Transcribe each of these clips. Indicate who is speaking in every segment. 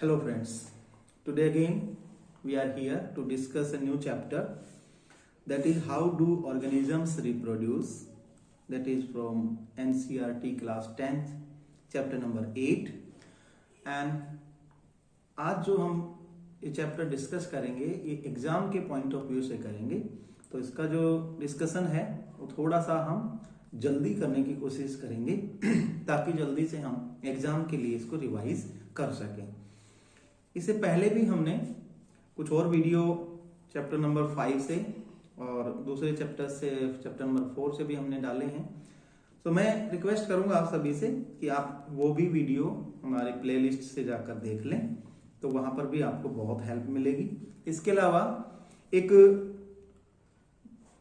Speaker 1: Hello friends, today again we are here to discuss a new chapter, that is how do organisms reproduce, that is from NCERT class 10th chapter number 8 and आज जो हम ये chapter discuss करेंगे ये exam के point of view से करेंगे। तो इसका जो डिस्कशन है वो थोड़ा सा हम जल्दी करने की कोशिश करेंगे ताकि जल्दी से हम एग्जाम के लिए इसको रिवाइज कर सकें। इससे पहले भी हमने कुछ और वीडियो चैप्टर नंबर 5 से और दूसरे चैप्टर से चैप्टर नंबर 4 से भी हमने डाले हैं। तो मैं रिक्वेस्ट करूंगा आप सभी से कि आप वो भी वीडियो हमारे प्लेलिस्ट से जाकर देख लें, तो वहां पर भी आपको बहुत हेल्प मिलेगी। इसके अलावा एक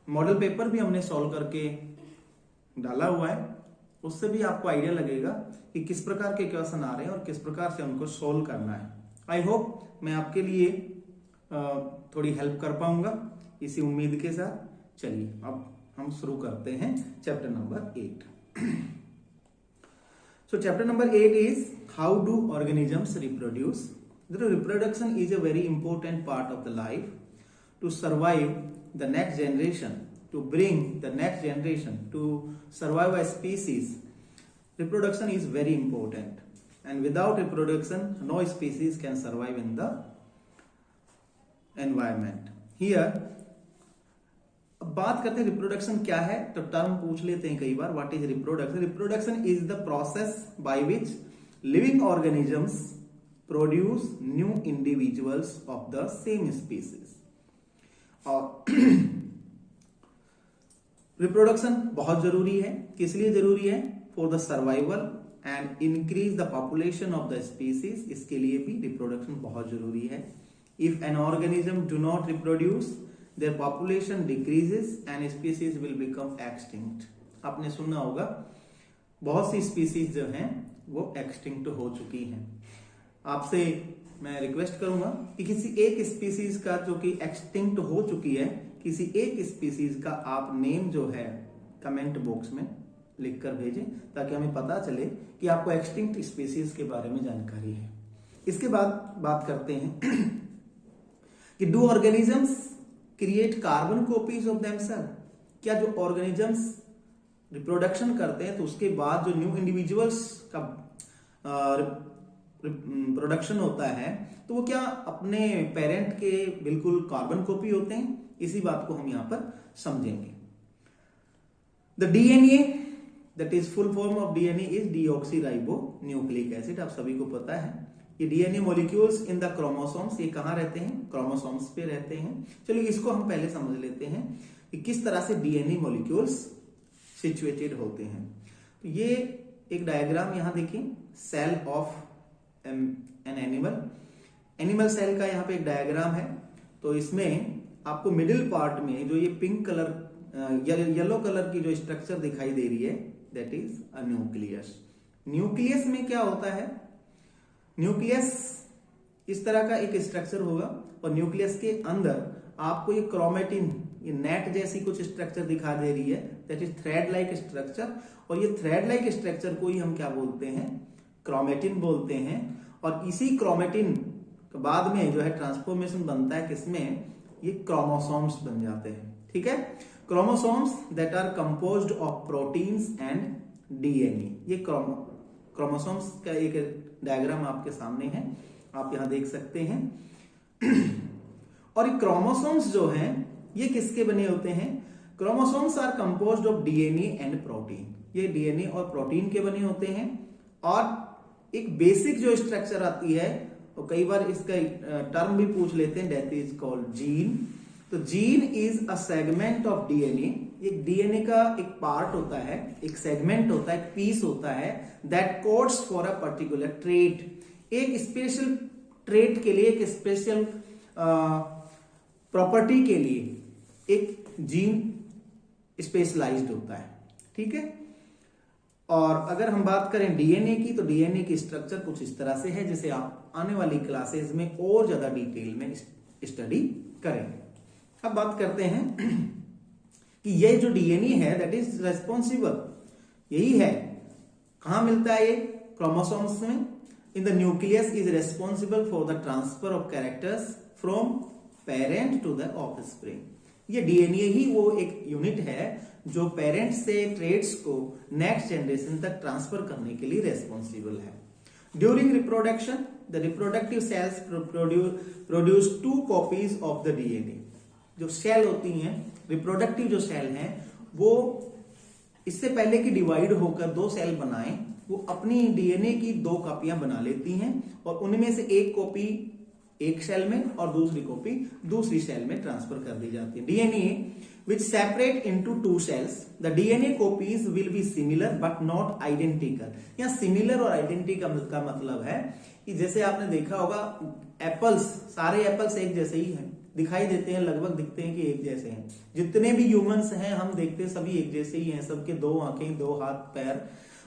Speaker 1: मॉडल पेपर भी हमने सॉल्व करके डाला हुआ है, उससे भी आपको आइडिया लगेगा कि किस प्रकार के क्वेश्चन आ रहे हैं और किस प्रकार से उनको सॉल्व करना है। आई होप मैं आपके लिए थोड़ी हेल्प कर पाऊंगा, इसी उम्मीद के साथ चलिए अब हम शुरू करते हैं chapter number 8। So chapter number 8 is how do organisms reproduce. The reproduction is a very important part of the life to survive the next generation, to bring the next generation to survive a species. Reproduction is very important, and without reproduction no species can survive in the environment. Here अब बात करते हैं reproduction क्या है, तो term पूछ लेते हैं कई बार, what is reproduction. Reproduction is the process by which living organisms produce new individuals of the same species. और रिप्रोडक्शन बहुत जरूरी है, किस लिए जरूरी है? For the survival and increase the population of the species, इसके लिए भी रिप्रोडक्शन बहुत जरूरी है। If an organism do not reproduce their population decreases and species will become extinct. आपने सुना होगा बहुत सी स्पीसीज जो हैं वो एक्सटिंक्ट हो चुकी हैं। आपसे मैं रिक्वेस्ट करूंगा कि किसी एक स्पीसीज का जो कि एक्सटिंक्ट हो चुकी है, किसी एक स्पीसीज का आप नेम जो है कमेंट बॉक्स में लिखकर भेजें ताकि हमें पता चले कि आपको एक्सटिंक्ट स्पीसीज के बारे में जानकारी है। इसके बाद बात करते हैं कि do organisms create carbon copies of themself. क्या जो ऑर्गेनिजम्स रिप्रोडक्शन करते हैं तो उसके बाद जो न्यू इंडिविजुअल्स का प्रोडक्शन होता है तो वो क्या अपने पेरेंट के बिल्कुल कार्बन कॉपी होते हैं? इसी बात को हम यहां पर समझेंगे। The DNA that is full form of DNA is deoxyribo nucleic acid. आप सभी को पता है ये DNA molecules in the chromosomes, ये कहां रहते हैं? क्रोमोसोम्स पे रहते हैं। चलिए इसको हम पहले समझ लेते हैं कि किस तरह से डीएनए मॉलिक्यूल्स सिचुएटेड होते हैं। तो ये एक डायग्राम यहां देखिए, cell of an animal cell का यहाँ पे एक डायग्राम है। तो इसमें आपको मिडिल पार्ट में जो ये पिंक कलर येलो कलर की जो स्ट्रक्चर दिखाई दे रही है that is a nucleus. Nucleus में क्या होता है? न्यूक्लियस इस तरह का एक स्ट्रक्चर होगा और न्यूक्लियस के अंदर आपको ये क्रोमेटिन, ये नेट जैसी कुछ स्ट्रक्चर दिखा दे रही है, that is thread like structure. और ये थ्रेड लाइक स्ट्रक्चर को ही हम क्या बोलते हैं? क्रोमेटिन बोलते हैं। और इसी क्रोमेटिन के बाद में जो है ट्रांसफॉर्मेशन बनता है किसमें? ये क्रोमोसोम्स बन जाते हैं। ठीक है, chromosomes that are composed of proteins and DNA. ये क्रोमोसोम्स का एक डायग्राम आपके सामने है, आप यहां देख सकते हैं। और ये क्रोमोसोम्स जो हैं ये किसके बने होते हैं? Chromosomes are composed of DNA and protein. ये डीएनए और प्रोटीन के बने होते हैं। और एक बेसिक जो स्ट्रक्चर आती है, और कई बार इसका टर्म भी पूछ लेते हैं, दैट इज कॉल्ड जीन। तो gene is a segment of DNA. एक डीएनए का एक पार्ट होता है, एक सेगमेंट होता है, एक पीस होता है that codes for a particular trait. एक स्पेशल ट्रेट के लिए, एक स्पेशल प्रॉपर्टी के लिए एक जीन स्पेशलाइज्ड होता है। ठीक है, और अगर हम बात करें डीएनए की, तो डीएनए की स्ट्रक्चर कुछ इस तरह से है जिसे आप आने वाली क्लासेस में और ज्यादा डिटेल में स्टडी करेंगे। अब बात करते हैं कि ये जो डीएनए है दैट इज रेस्पॉन्सिबल, यही है कहां मिलता है? ये क्रोमोसोम्स में। in the nucleus is responsible for the transfer of characters from parent to the offspring. ये डीएनए ही वो एक यूनिट है जो पेरेंट से ट्रेड्स को नेक्स्ट जनरेशन तक ट्रांसफर करने के लिए रेस्पॉन्सिबल है. During reproduction the reproductive cells produce 2 copies of the DNA. जो सेल होती हैं, रिप्रोडक्टिव जो सेल हैं, वो इससे पहले कि डिवाइड होकर 2 सेल बनाएं, वो अपनी डीएनए की 2 कॉपियां बना लेती हैं और उनमें से एक कॉपी एक सेल में और दूसरी कॉपी दूसरी सेल में ट्रांसफर कर दी जाती है. DNA which separate into 2 cells, the DNA copies will be similar but not identical. यहाँ similar और identical का मतलब है कि जैसे आपने देखा होगा एप्पल्स, सारे एप्पल्स एक जैसे ही हैं, दिखाई देते हैं, लगभग दिखते हैं कि एक जैसे हैं. जितने भी ह्यूमंस हैं हम देखते हैं सभी एक जैसे ही हैं, सबके 2 आंखें, 2 हाथ, पैर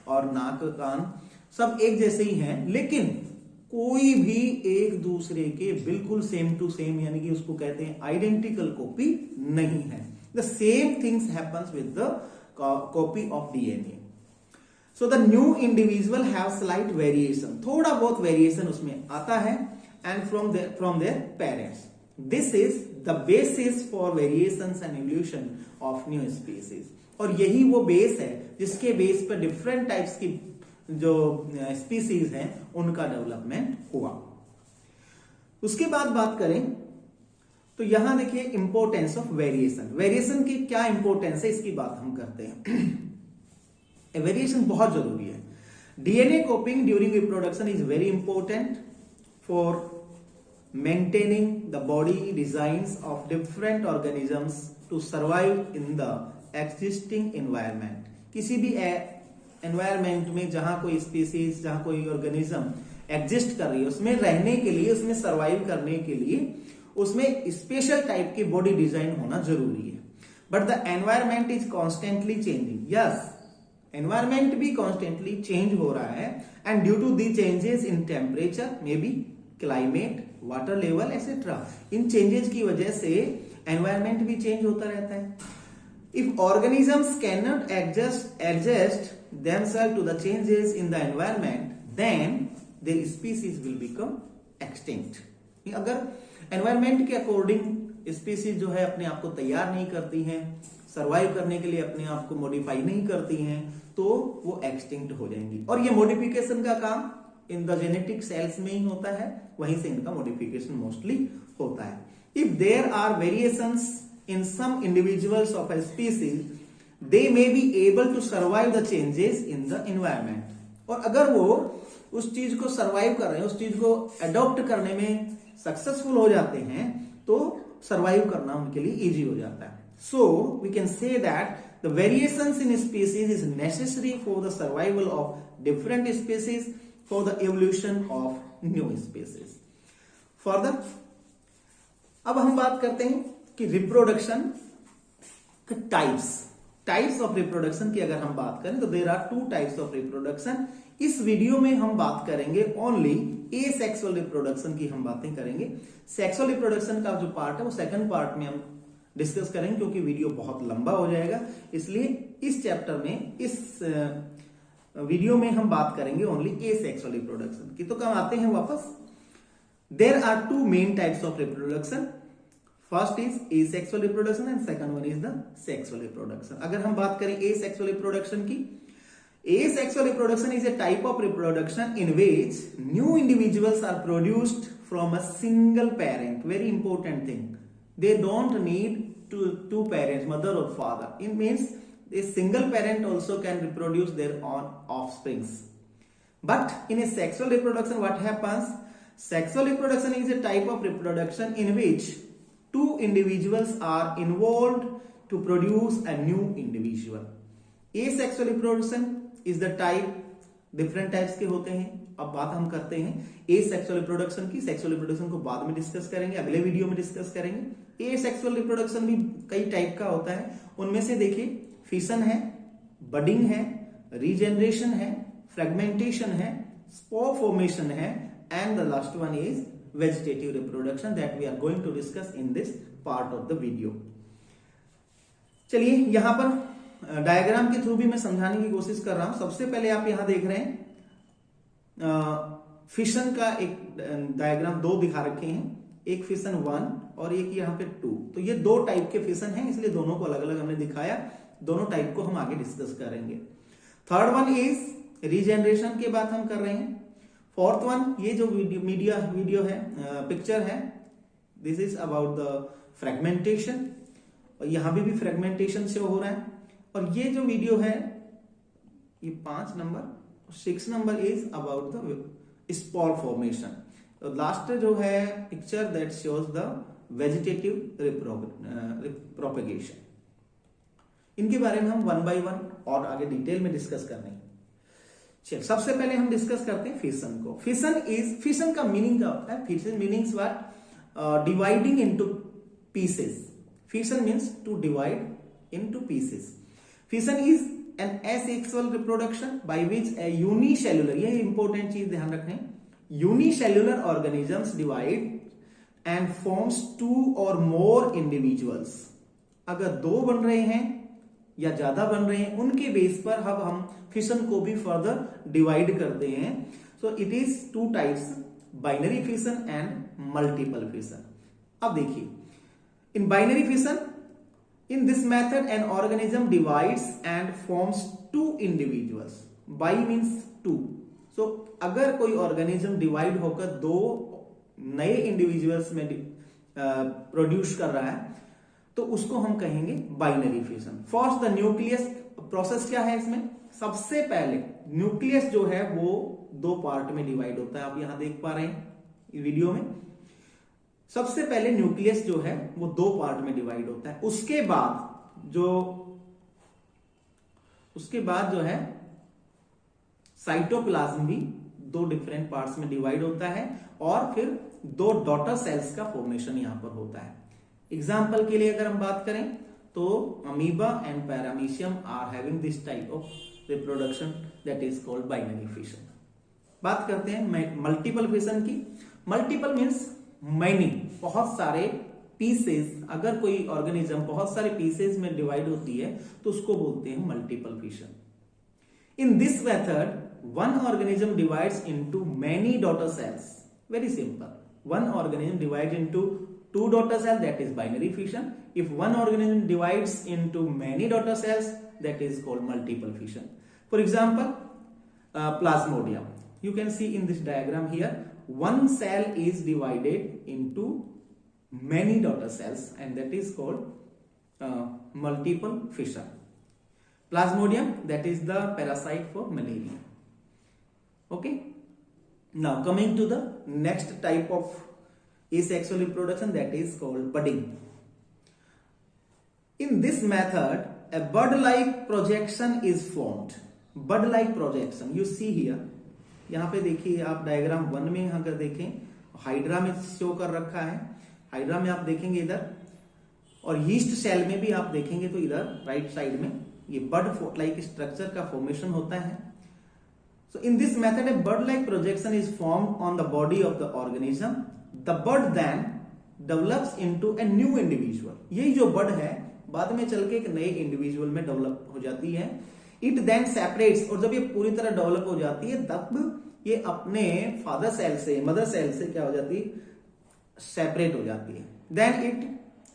Speaker 1: और नाक, कान सब एक जैसे ही हैं. लेकिन कोई भी एक दूसरे के बिल्कुल सेम टू सेम, यानी कि उसको कहते हैं आइडेंटिकल कॉपी नहीं है. The same things happens with the copy of DNA. So the new individual have slight variation. थोड़ा बहुत variation उसमें आता है and from their parents. This is the basis for variations and evolution of new species. और यही वो base है जिसके बेस पर डिफरेंट टाइप्स की जो स्पीसीज हैं उनका डेवलपमेंट हुआ. उसके बाद बात करें तो यहां देखिए इंपोर्टेंस ऑफ वेरिएशन. वेरिएशन की क्या इंपोर्टेंस है इसकी बात हम करते हैं. वेरिएशन बहुत जरूरी है. DNA copying during reproduction is very important for maintaining the body designs of different organisms to survive in the existing environment. किसी भी एनवायरमेंट में जहां कोई स्पीसीज, जहां कोई ऑर्गेनिज्म एग्जिस्ट कर रही है, उसमें रहने के लिए, उसमें सर्वाइव करने के लिए उसमें स्पेशल टाइप की बॉडी डिजाइन होना जरूरी है. But the environment is constantly changing. Yes, environment भी कॉन्स्टेंटली चेंज हो रहा है and due to the changes in temperature, may be climate, water level etcetera, इन चेंजेस की वजह से एनवायरमेंट भी चेंज होता रहता है. If organisms can not adjust themselves to the changes in the environment, then their species will become extinct. अगर environment के अकॉर्डिंग स्पीसीज जो है अपने आप को तैयार नहीं करती हैं, सर्वाइव करने के लिए अपने आप को मॉडिफाई नहीं करती हैं, तो वो एक्सटिंक्ट हो जाएंगी. और ये मॉडिफिकेशन का काम इन द जेनेटिक सेल्स में ही होता है, वहीं से इनका मॉडिफिकेशन मोस्टली होता है. If there are variations in some individuals of a species, they may be able to survive the changes in the environment. और अगर वो उस चीज को सर्वाइव कर रहे हैं, उस चीज को अडॉप्ट करने में सक्सेसफुल हो जाते हैं, तो सर्वाइव करना उनके लिए इजी हो जाता है. So we can say that the variations in species is necessary for the survival of different species, for the evolution of new species. Further अब हम बात करते हैं कि रिप्रोडक्शन टाइप्स ऑफ रिप्रोडक्शन की अगर हम बात करें तो there are 2 types of reproduction. इस वीडियो में हम बात करेंगे ओनली एसेक्सुअल रिप्रोडक्शन की हम बातें करेंगे. सेक्सुअल रिप्रोडक्शन का जो पार्ट है वो सेकंड पार्ट में हम डिस्कस करेंगे, क्योंकि वीडियो बहुत लंबा हो जाएगा. इसलिए इस चैप्टर में, इस वीडियो में हम बात करेंगे ओनली एसेक्सुअल रिप्रोडक्शन की. तो कब आते हैं वापस. There are 2 main types of reproduction. First is asexual reproduction and second one is the sexual reproduction. अगर हम बात करें asexual reproduction की, asexual reproduction is a type of reproduction in which new individuals are produced from a single parent. Very important thing. They don't need two parents, mother or father. It means a single parent also can reproduce their own offsprings. But in a sexual reproduction, what happens? Sexual reproduction is a type of reproduction in which 2 individuals are involved to produce a new individual. Asexual reproduction is the type, different types के होते हैं. अब बात हम करते हैं asexual reproduction की. Sexual reproduction को बाद में डिस्कस करेंगे, अगले वीडियो में डिस्कस करेंगे. asexual reproduction भी कई टाइप का होता है. उनमें से देखिए फिशन है, बडिंग है, रीजेनरेशन है, फ्रेगमेंटेशन है, स्पोर फॉर्मेशन है, and the last one is vegetative reproduction that we are going to discuss in this part of the video. चलिए यहां पर डायग्राम के थ्रू भी मैं समझाने की कोशिश कर रहा हूं. सबसे पहले आप यहां देख रहे हैं फिशन का एक डायग्राम दो दिखा रखे हैं, एक फिशन 1 और एक यहाँ पे 2। तो ये दो टाइप के फिशन हैं, इसलिए दोनों को अलग अलग हमने दिखाया। दोनों टाइप को हम आगे डिस्कस करेंगे। थर्ड वन इज रीजनरेशन की बात हम कर रहे हैं। फोर्थ वन, ये जो वीडियो है, पिक्चर है, this is about the fragmentation, और यहां भी फ्रेगमेंटेशन शो हो रहा है। और ये जो वीडियो है, ये 5 number, 6 number is about the spore formation. Last जो है picture that shows the vegetative propagation. इनके बारे में हम 1 बाय 1 और आगे डिटेल में डिस्कस करने हैं। चलिए, सबसे पहले हम डिस्कस करते हैं फिशन को। फिशन का मीनिंग क्या होता है? Fission meanings what? Dividing into pieces. Fission means to divide into pieces. Fission is an asexual reproduction by which a unicellular, ये इंपॉर्टेंट चीज ध्यान रखें, unicellular organisms divide and forms 2 और मोर इंडिविजुअल्स। अगर 2 बन रहे हैं या ज्यादा बन रहे हैं, उनके बेस पर अब हम फिशन को भी फर्दर डिवाइड करते हैं। So it is 2 types, binary fission and multiple fission. अब देखिए, in binary fission, in this method an organism divides and forms 2 individuals. Bi means 2. So अगर कोई ऑर्गेनिज्म डिवाइड होकर 2 नए इंडिविजुअल्स में प्रोड्यूस कर रहा है, तो उसको हम कहेंगे binary fission. First the nucleus process क्या है इसमें? सबसे पहले न्यूक्लियस जो है वो 2 पार्ट में डिवाइड होता है। आप यहां देख पा रहे हैं वीडियो में, सबसे पहले न्यूक्लियस जो है वो 2 पार्ट में डिवाइड होता है। उसके बाद जो है साइटोप्लाज्म भी 2 डिफरेंट पार्ट्स में डिवाइड होता है, और फिर 2 डॉटर सेल्स का फॉर्मेशन यहां पर होता है। एग्जाम्पल के लिए अगर हम बात करें तो amoeba and paramecium are having this type of reproduction that is called binary fission. बात करते हैं मल्टीपल फिशन की। मल्टीपल मीन्स मैनी, बहुत सारे पीसेस। अगर कोई ऑर्गेनिज्म बहुत सारे पीसेस में डिवाइड होती है तो उसको बोलते हैं multiple fission. In this method one organism divides into many daughter cells. Very simple, one organism divides into 2 daughter cells, that is binary fission. If one organism divides into many daughter cells, that is called multiple fission. For example, Plasmodium, you can see in this diagram here, one cell is divided into many daughter cells and that is called multiple fission. Plasmodium, that is the parasite for malaria. Okay, now coming to the next type of asexual reproduction, that is called budding. In this method a bud like projection is formed. Bud like projection, you see here, यहाँ पे देखिए आप diagram 1 में अगर देखें, hydra में show कर रखा है। हाइड्रा में आप देखेंगे इधर, और यीस्ट सेल में भी आप देखेंगे तो इधर राइट साइड में ये बड लाइक स्ट्रक्चर का फॉर्मेशन होता है। So in this method a bud like projection is formed on the body of the organism. The bud then develops into a new individual. यही जो बड है बाद में चल के एक नए इंडिविजुअल में डेवलप हो जाती है। इट देन सेपरेट्स, और जब ये पूरी तरह डेवलप हो जाती है तब ये अपने फादर सेल से, मदर सेल से क्या हो जाती है? सेपरेट हो जाती है। Then it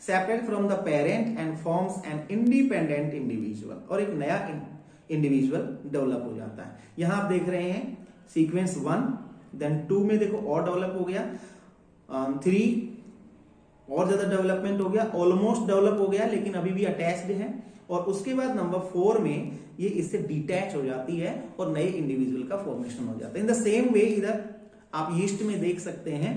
Speaker 1: separate from the parent and forms an independent individual, और एक नया इंडिविजुअल डेवलप हो जाता है। यहां आप देख रहे हैं सीक्वेंस 1, देन 2 में देखो और डेवलप हो गया, 3 और ज्यादा डेवलपमेंट हो गया, ऑलमोस्ट डेवलप हो गया लेकिन अभी भी अटैच्ड है, और उसके बाद नंबर 4 में ये इससे डिटैच हो जाती है और नए इंडिविजुअल का फॉर्मेशन हो जाता है। इन द सेम वे इधर आप यीस्ट में देख सकते हैं,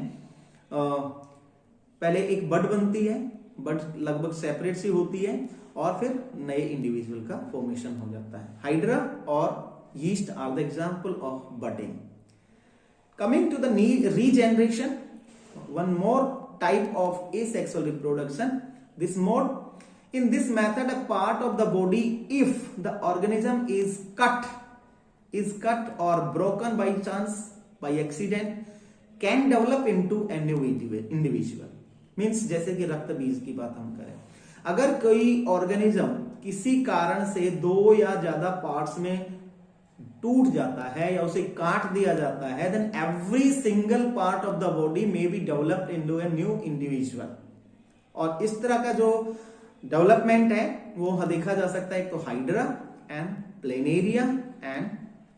Speaker 1: पहले एक बड बनती है, बड लगभग सेपरेट सी होती है, और फिर नए इंडिविजुअल का फॉर्मेशन हो जाता है। हाइड्रा और yeast are the example of budding. Coming to the regeneration, one more type of asexual reproduction. This mode, in this method a part of the body, if the organism is cut or broken by chance, by accident, can develop into a new individual. Means जैसे कि रक्त बीज की बात हम करें, अगर कोई ऑर्गेनिज्म किसी कारण से 2 या ज्यादा पार्ट्स में टूट जाता है या उसे काट दिया जाता है, then every single part of the body may be developed into a new individual. और इस तरह का जो डेवलपमेंट है वो देखा जा सकता है एक तो hydra and planaria and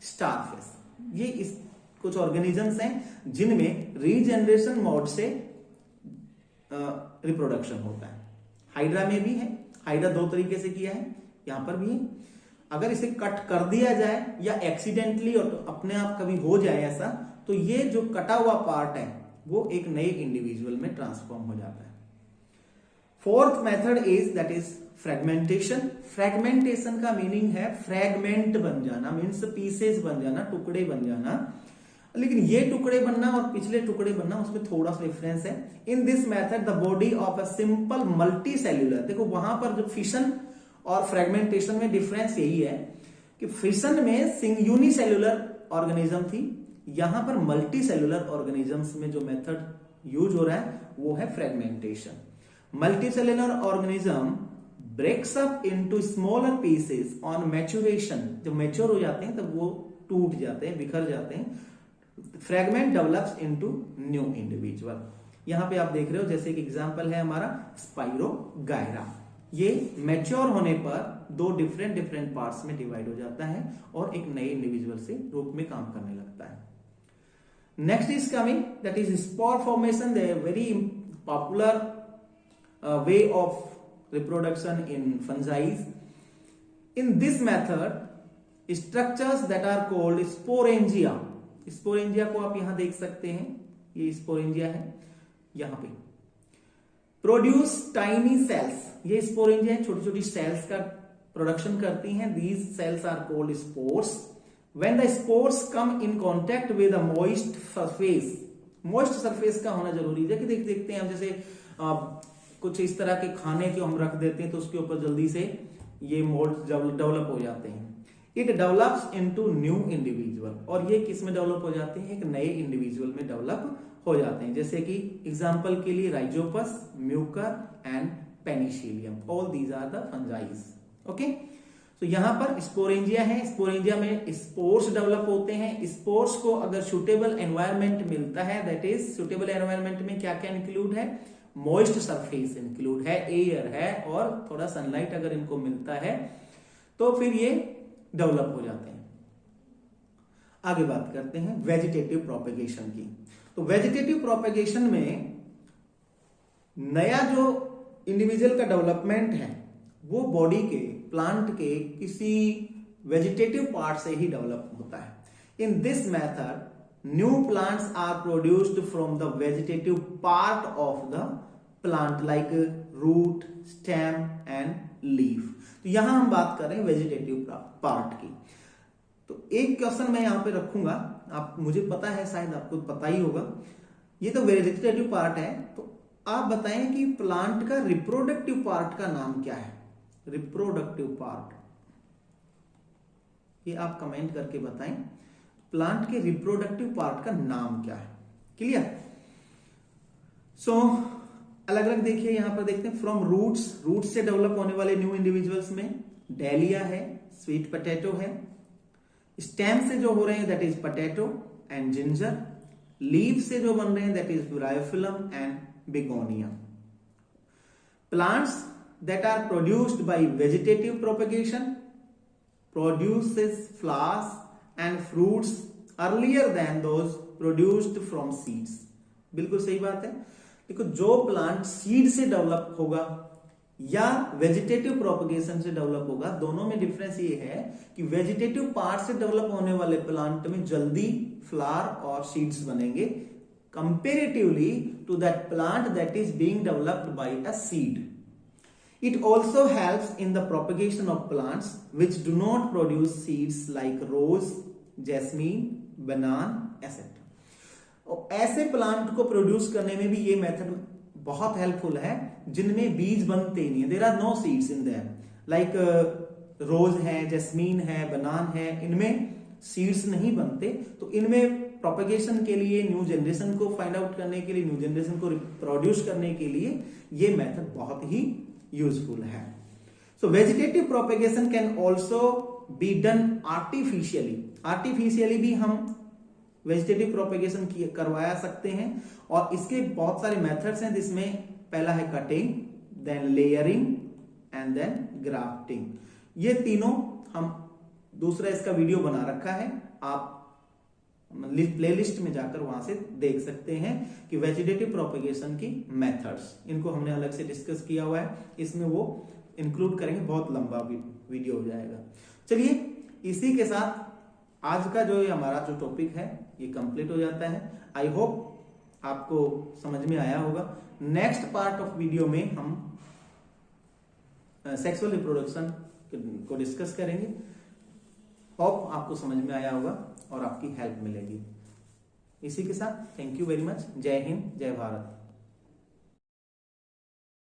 Speaker 1: starfish. ये इस कुछ ऑर्गेनिजम्स हैं जिनमें रीजनरेशन मोड से रिप्रोडक्शन होता है। हाइड्रा में भी है, हाइड्रा दो तरीके से किया है, यहां पर भी है। अगर इसे कट कर दिया जाए या एक्सीडेंटली अपने आप कभी हो जाए ऐसा, तो ये जो कटा हुआ पार्ट है वो एक नए इंडिविजुअल में ट्रांसफॉर्म हो जाता है। Fourth method is that is fragmentation. Fragmentation का मीनिंग है फ्रेगमेंट बन जाना, मीन्स पीसेस बन जाना, टुकड़े बन जाना। लेकिन ये टुकड़े बनना और पिछले टुकड़े बनना उसमें थोड़ा सा डिफरेंस है। इन this method the body of a simple multi cellular, देखो वहां पर जो फिशन और फ्रेगमेंटेशन में डिफरेंस यही है कि फिशन में यूनिसेल्यूलर ऑर्गेनिज्म थी, यहां पर मल्टी सेल्यूलर ऑर्गेनिजम्स में जो मेथड यूज हो रहा है वो है fragmentation. Multicellular organism breaks up into smaller pieces on maturation. जब मैच्योर हो जाते हैं तब वो टूट जाते हैं, बिखर जाते हैं। Fragment develops into new individual. यहां पे आप देख रहे हो जैसे एक एग्जांपल है हमारा स्पाइरोगायरा। ये मैच्योर होने पर दो डिफरेंट पार्ट्स में डिवाइड हो जाता है और एक नए इंडिविजुअल से रूप में काम करने लगता है। Next is coming that is spore formation, the very popular way of reproduction in fungi. In this method, structures that are called sporangia, sporangia को आप यहां देख सकते हैं, ये sporangia है यहां पे, produce tiny cells। ये sporangia है, छोटी छोटी cells का प्रोडक्शन करती हैं। These cells are called spores. When the spores come in contact with a moist surface, moist surface का होना जरूरी है कि देखते हैं हम जैसे कुछ इस तरह के खाने को हम रख देते हैं तो उसके ऊपर जल्दी से ये मोल्ड डेवलप हो जाते हैं। It develops into new individual, और ये किस में डेवलप हो जाते हैं, एक नए इंडिविजुअल में डेवलप हो जाते हैं। जैसे कि एग्जांपल के लिए rhizopus, mucor and penicillium, all these are the fungi. Okay, तो यहां पर स्पोरेंजिया है, स्पोरेंजिया में स्पोर्स डेवलप होते हैं। स्पोर्स को अगर सुटेबल एनवायरमेंट मिलता है, दैट इज सुटेबल एनवायरमेंट में क्या क्या इंक्लूड है, मॉइस्ट सरफेस इंक्लूड है, एयर है और थोड़ा सनलाइट अगर इनको मिलता है तो फिर ये डेवलप हो जाते हैं। आगे बात करते हैं वेजिटेटिव प्रोपेगेशन की। तो वेजिटेटिव प्रोपेगेशन में नया जो इंडिविजुअल का डेवलपमेंट है वो बॉडी के, प्लांट के किसी वेजिटेटिव पार्ट से ही डेवलप होता है। इन this method new plants are produced from the vegetative part of the plant like root, stem and leaf। तो यहां हम बात कर रहे हैं वेजिटेटिव पार्ट की। तो एक क्वेश्चन मैं यहां पे रखूंगा, आप, मुझे पता है शायद आपको पता ही होगा, ये तो वेजिटेटिव पार्ट है, तो आप बताएं कि प्लांट का रिप्रोडक्टिव पार्ट का नाम क्या है। रिप्रोडक्टिव पार्ट, ये आप कमेंट करके बताएं प्लांट के रिप्रोडक्टिव पार्ट का नाम क्या है। क्लियर? सो अलग अलग देखिए, यहां पर देखते हैं फ्रॉम रूट्स, रूट से डेवलप होने वाले न्यू इंडिविजुअल्स में डेलिया है, स्वीट पोटैटो है। स्टेम से जो हो रहे हैं that is potato and ginger. Leave से जो बन रहे हैं that is bryophyllum and begonia. Plants that are produced by vegetative propagation produces flowers and fruits earlier than those produced from seeds। बिल्कुल सही बात है। देखो, जो प्लांट सीड से डेवलप होगा या वेजिटेटिव प्रोपेगेशन से डेवलप होगा, दोनों में डिफरेंस ये है कि वेजिटेटिव पार्ट से डेवलप होने वाले प्लांट में जल्दी फ्लावर और सीड्स बनेंगे comparatively to that plant that is being developed by a seed. It also helps in the propagation of plants which do not produce seeds like rose, jasmine, banana, etc. और ऐसे plant को produce करने में भी ये method बहुत helpful है जिनमें बीज बनते ही नहीं है। There are no seeds in there, like rose है, जैस्मीन है, बनान है, इनमें सीड्स नहीं बनते। तो इनमें प्रोपेगेशन के लिए, न्यू जनरेशन को फाइंड आउट करने के लिए, न्यू जनरेशन को प्रोड्यूस करने के लिए ये मेथड बहुत ही यूजफुल है। So vegetative propagation can also be done artificially. Artificially भी हम वेजिटेटिव प्रोपेगेशन करवाया सकते हैं और इसके बहुत सारे मेथड्स हैं, जिसमें पहला है cutting, then layering and then grafting. ये तीनों हम दूसरा इसका वीडियो बना रखा है, आप प्लेलिस्ट में जाकर वहां से देख सकते हैं कि वेजिटेटिव प्रोपेगेशन की मेथड्स, इनको हमने अलग से डिस्कस किया हुआ है, इसमें वो इंक्लूड करेंगे, बहुत लंबा वीडियो हो जाएगा। चलिए इसी के साथ आज का जो हमारा जो टॉपिक है ये कंप्लीट हो जाता है। आई होप आपको समझ में आया होगा। नेक्स्ट पार्ट ऑफ वीडियो में हम सेक्सुअल रिप्रोडक्शन को डिस्कस करेंगे। होप आपको समझ में आया होगा और आपकी हेल्प मिलेगी। इसी के साथ थैंक यू वेरी मच। जय हिंद, जय भारत।